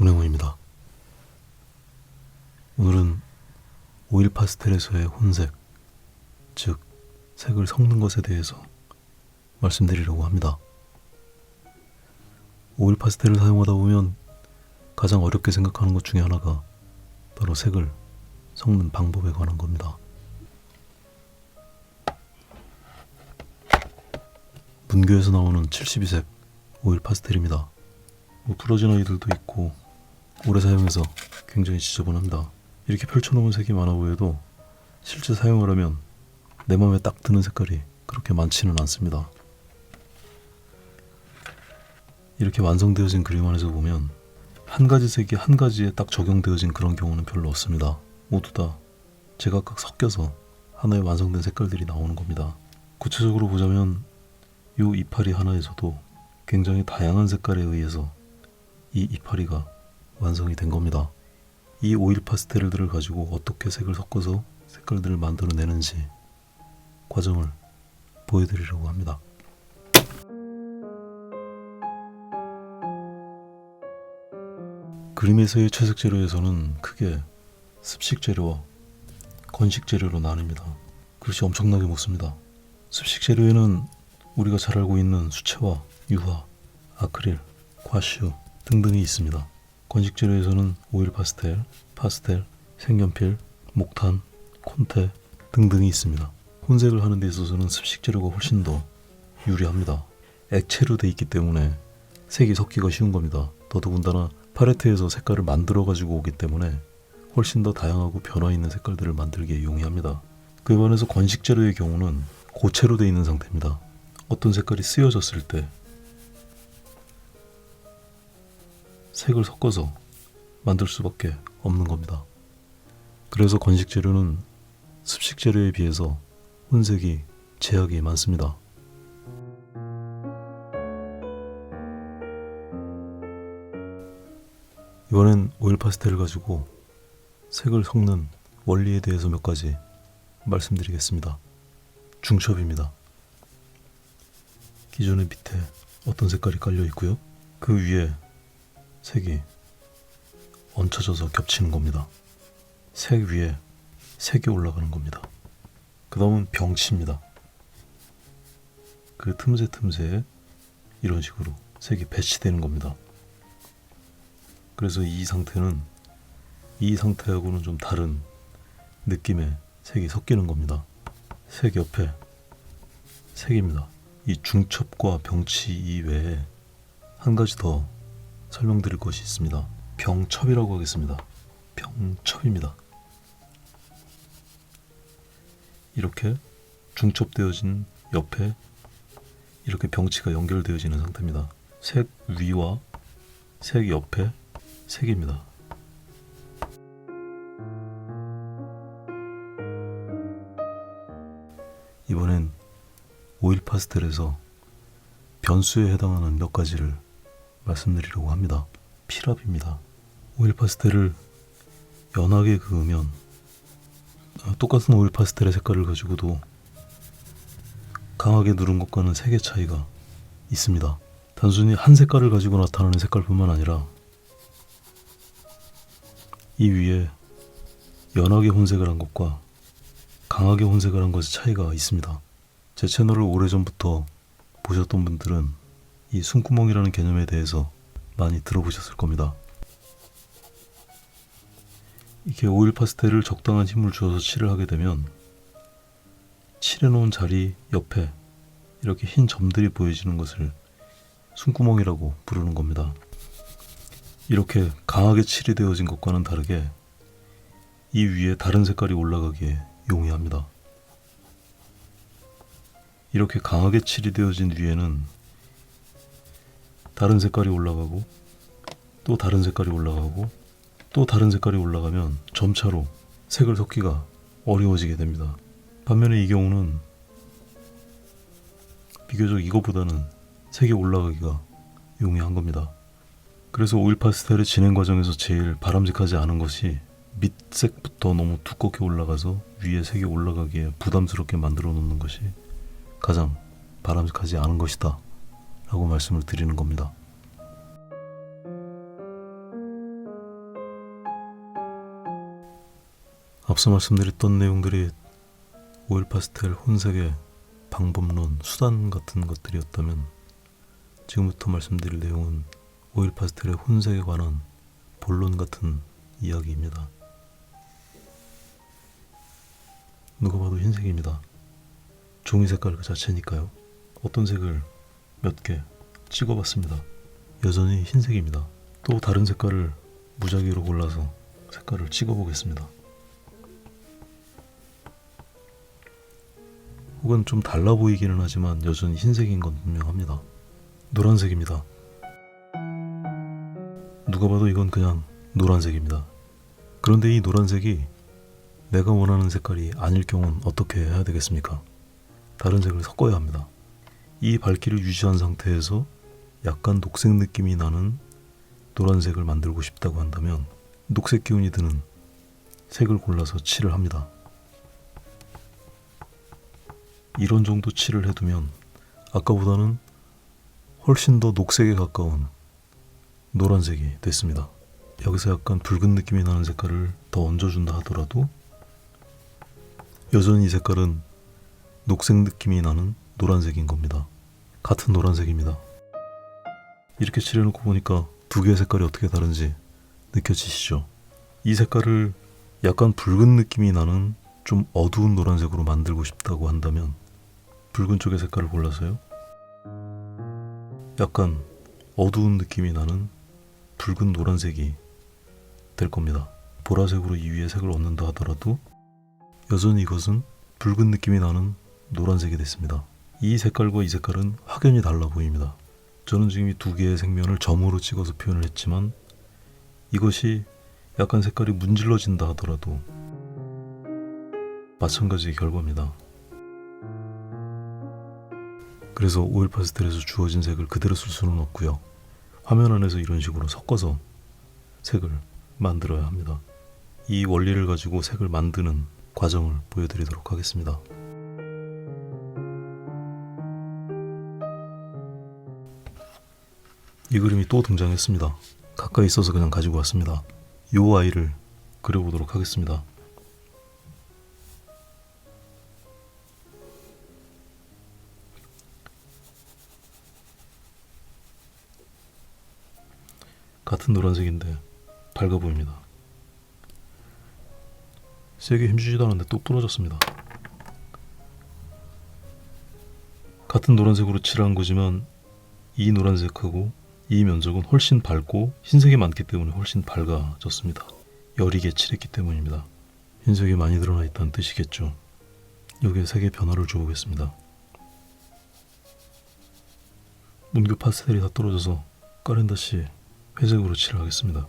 손혜원입니다. 오늘은 오일 파스텔에서의 혼색, 즉 색을 섞는 것에 대해서 말씀드리려고 합니다. 오일 파스텔을 사용하다 보면 가장 어렵게 생각하는 것 중에 하나가 바로 색을 섞는 방법에 관한 겁니다. 문교에서 나오는 72색 오일 파스텔입니다. 부러진 아이들도 있고 오래 사용해서 굉장히 지저분합니다. 이렇게 펼쳐놓은 색이 많아 보여도 실제 사용을 하면 내 마음에 딱 드는 색깔이 그렇게 많지는 않습니다. 이렇게 완성되어진 그림 안에서 보면 한 가지 색이 한 가지에 딱 적용되어진 그런 경우는 별로 없습니다. 모두 다 제각각 섞여서 하나의 완성된 색깔들이 나오는 겁니다. 구체적으로 보자면 이 이파리 하나에서도 굉장히 다양한 색깔에 의해서 이 이파리가 완성이 된 겁니다. 이 오일 파스텔들을 가지고 어떻게 색을 섞어서 색깔들을 만들어내는지 과정을 보여드리려고 합니다. 그림에서의 채색 재료에서는 크게 습식 재료와 건식 재료로 나뉩니다. 그릇이 엄청나게 묻습니다. 습식 재료에는 우리가 잘 알고 있는 수채화, 유화, 아크릴, 과슈 등등이 있습니다. 건식 재료에서는 오일 파스텔, 색연필, 목탄, 콘테 등등이 있습니다. 혼색을 하는 데 있어서는 습식 재료가 훨씬 더 유리합니다. 액체로 되어 있기 때문에 색이 섞기가 쉬운 겁니다. 더더군다나 팔레트에서 색깔을 만들어 가지고 오기 때문에 훨씬 더 다양하고 변화 있는 색깔들을 만들기에 용이합니다. 그에 반해서 건식 재료의 경우는 고체로 되어 있는 상태입니다. 어떤 색깔이 쓰여졌을 때 색을 섞어서 만들 수밖에 없는 겁니다. 그래서 건식 재료는 습식 재료에 비해서 혼색이 제약이 많습니다. 이번엔 오일 파스텔을 가지고 색을 섞는 원리에 대해서 몇 가지 말씀드리겠습니다. 중첩입니다. 기존의 밑에 어떤 색깔이 깔려 있고요. 그 위에 색이 얹혀져서 겹치는 겁니다. 색 위에 색이 올라가는 겁니다. 그 다음은 병치입니다. 그 틈새에 이런 식으로 색이 배치되는 겁니다. 그래서 이 상태는 이 상태하고는 좀 다른 느낌의 색이 섞이는 겁니다. 색 옆에 색입니다. 이 중첩과 병치 이외에 한 가지 더 설명드릴 것이 있습니다. 병첩이라고 하겠습니다. 병첩입니다. 이렇게 중첩되어진 옆에 이렇게 병치가 연결되어지는 상태입니다. 색 위와 색 옆에 색입니다. 이번엔 오일 파스텔에서 변수에 해당하는 몇 가지를 말씀드리려고 합니다. 필압입니다. 오일 파스텔을 연하게 그으면 똑같은 오일 파스텔의 색깔을 가지고도 강하게 누른 것과는 색의 차이가 있습니다. 단순히 한 색깔을 가지고 나타나는 색깔뿐만 아니라 이 위에 연하게 혼색을 한 것과 강하게 혼색을 한 것의 차이가 있습니다. 제 채널을 오래전부터 보셨던 분들은 이 숨구멍이라는 개념에 대해서 많이 들어보셨을 겁니다. 이렇게 오일 파스텔을 적당한 힘을 주어서 칠을 하게 되면 칠해놓은 자리 옆에 이렇게 흰 점들이 보여지는 것을 숨구멍이라고 부르는 겁니다. 이렇게 강하게 칠이 되어진 것과는 다르게 이 위에 다른 색깔이 올라가기에 용이합니다. 이렇게 강하게 칠이 되어진 위에는 다른 색깔이 올라가고 또 다른 색깔이 올라가고 또 다른 색깔이 올라가면 점차로 색을 섞기가 어려워지게 됩니다. 반면에 이 경우는 비교적 이것보다는 색이 올라가기가 용이한 겁니다. 그래서 오일 파스텔의 진행 과정에서 제일 바람직하지 않은 것이 밑색부터 너무 두껍게 올라가서 위에 색이 올라가기에 부담스럽게 만들어 놓는 것이 가장 바람직하지 않은 것이다 라고 말씀을 드리는 겁니다. 앞서 말씀드렸던 내용들이 오일 파스텔 혼색의 방법론, 수단 같은 것들이었다면 지금부터 말씀드릴 내용은 오일 파스텔의 혼색에 관한 본론 같은 이야기입니다. 누가 봐도 흰색입니다. 종이 색깔 그 자체니까요. 어떤 색을 몇 개 찍어봤습니다. 여전히 흰색입니다. 또 다른 색깔을 무작위로 골라서 색깔을 찍어보겠습니다. 혹은 좀 달라 보이기는 하지만 여전히 흰색인 건 분명합니다. 노란색입니다. 누가 봐도 이건 그냥 노란색입니다. 그런데 이 노란색이 내가 원하는 색깔이 아닐 경우는 어떻게 해야 되겠습니까? 다른 색을 섞어야 합니다. 이 밝기를 유지한 상태에서 약간 녹색 느낌이 나는 노란색을 만들고 싶다고 한다면 녹색 기운이 드는 색을 골라서 칠을 합니다. 이런 정도 칠을 해두면 아까보다는 훨씬 더 녹색에 가까운 노란색이 됐습니다. 여기서 약간 붉은 느낌이 나는 색깔을 더 얹어준다 하더라도 여전히 이 색깔은 녹색 느낌이 나는 노란색인 겁니다. 같은 노란색입니다. 이렇게 칠해놓고 보니까 두 개의 색깔이 어떻게 다른지 느껴지시죠? 이 색깔을 약간 붉은 느낌이 나는 좀 어두운 노란색으로 만들고 싶다고 한다면 붉은 쪽의 색깔을 골라서요, 약간 어두운 느낌이 나는 붉은 노란색이 될 겁니다. 보라색으로 이 위에 색을 얹는다 하더라도 여전히 이것은 붉은 느낌이 나는 노란색이 됐습니다. 이 색깔과 이 색깔은 확연히 달라 보입니다. 저는 지금 이 두 개의 색면을 점으로 찍어서 표현을 했지만 이것이 약간 색깔이 문질러진다 하더라도 마찬가지의 결과입니다. 그래서 오일 파스텔에서 주어진 색을 그대로 쓸 수는 없고요. 화면 안에서 이런 식으로 섞어서 색을 만들어야 합니다. 이 원리를 가지고 색을 만드는 과정을 보여드리도록 하겠습니다. 이 그림이 또 등장했습니다. 가까이 있어서 그냥 가지고 왔습니다. 이 아이를 그려보도록 하겠습니다. 같은 노란색인데 밝아 보입니다. 세게 힘주지도 않았는데 또 부러졌습니다. 같은 노란색으로 칠한 거지만 이 노란색하고 이 면적은 훨씬 밝고 흰색이 많기 때문에 훨씬 밝아졌습니다. 여리게 칠했기 때문입니다. 흰색이 많이 드러나 있다는 뜻이겠죠. 여기에 색의 변화를 줘보겠습니다. 문교 파스텔이 다 떨어져서 까렌다시 회색으로 칠하겠습니다.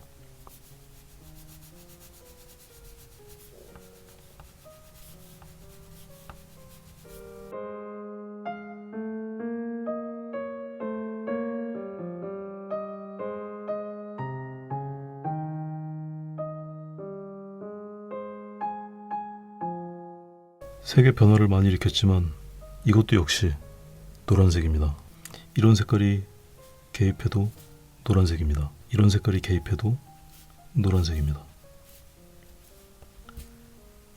색의 변화를 많이 일으켰지만 이것도 역시 노란색입니다. 이런 색깔이 개입해도 노란색입니다. 이런 색깔이 개입해도 노란색입니다.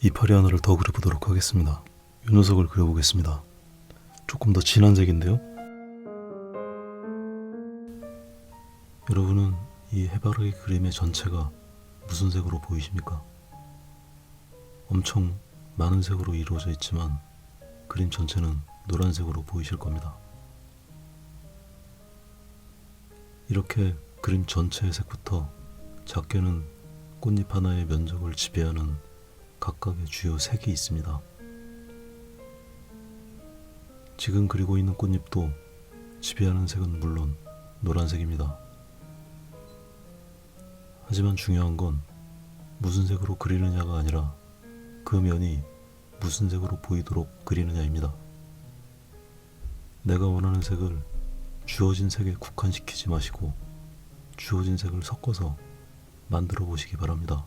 이파리 하나를 더 그려보도록 하겠습니다. 이 녀석을 그려보겠습니다. 조금 더 진한 색인데요. 여러분은 이 해바라기 그림의 전체가 무슨 색으로 보이십니까? 엄청 많은 색으로 이루어져 있지만 그림 전체는 노란색으로 보이실 겁니다. 이렇게 그림 전체의 색부터 작게는 꽃잎 하나의 면적을 지배하는 각각의 주요 색이 있습니다. 지금 그리고 있는 꽃잎도 지배하는 색은 물론 노란색입니다. 하지만 중요한 건 무슨 색으로 그리느냐가 아니라 그 면이 무슨 색으로 보이도록 그리느냐입니다. 내가 원하는 색을 주어진 색에 국한시키지 마시고 주어진 색을 섞어서 만들어 보시기 바랍니다.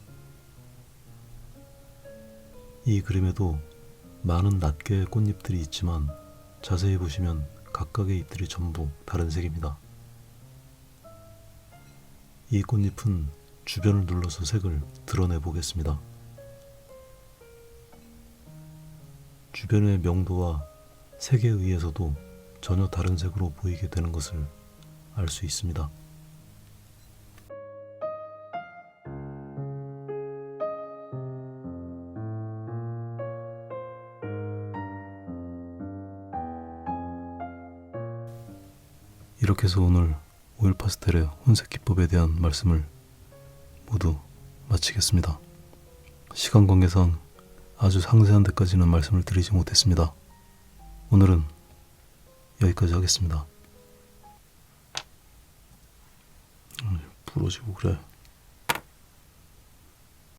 이 그림에도 많은 낱개의 꽃잎들이 있지만 자세히 보시면 각각의 잎들이 전부 다른 색입니다. 이 꽃잎은 주변을 눌러서 색을 드러내 보겠습니다. 주변의 명도와 색에 의해서도 전혀 다른 색으로 보이게 되는 것을 알 수 있습니다. 이렇게 해서 오늘 오일 파스텔의 혼색 기법에 대한 말씀을 모두 마치겠습니다. 시간 관계상 아주 상세한 데까지는 말씀을 드리지 못했습니다. 오늘은 여기까지 하겠습니다. 부러지고 그래.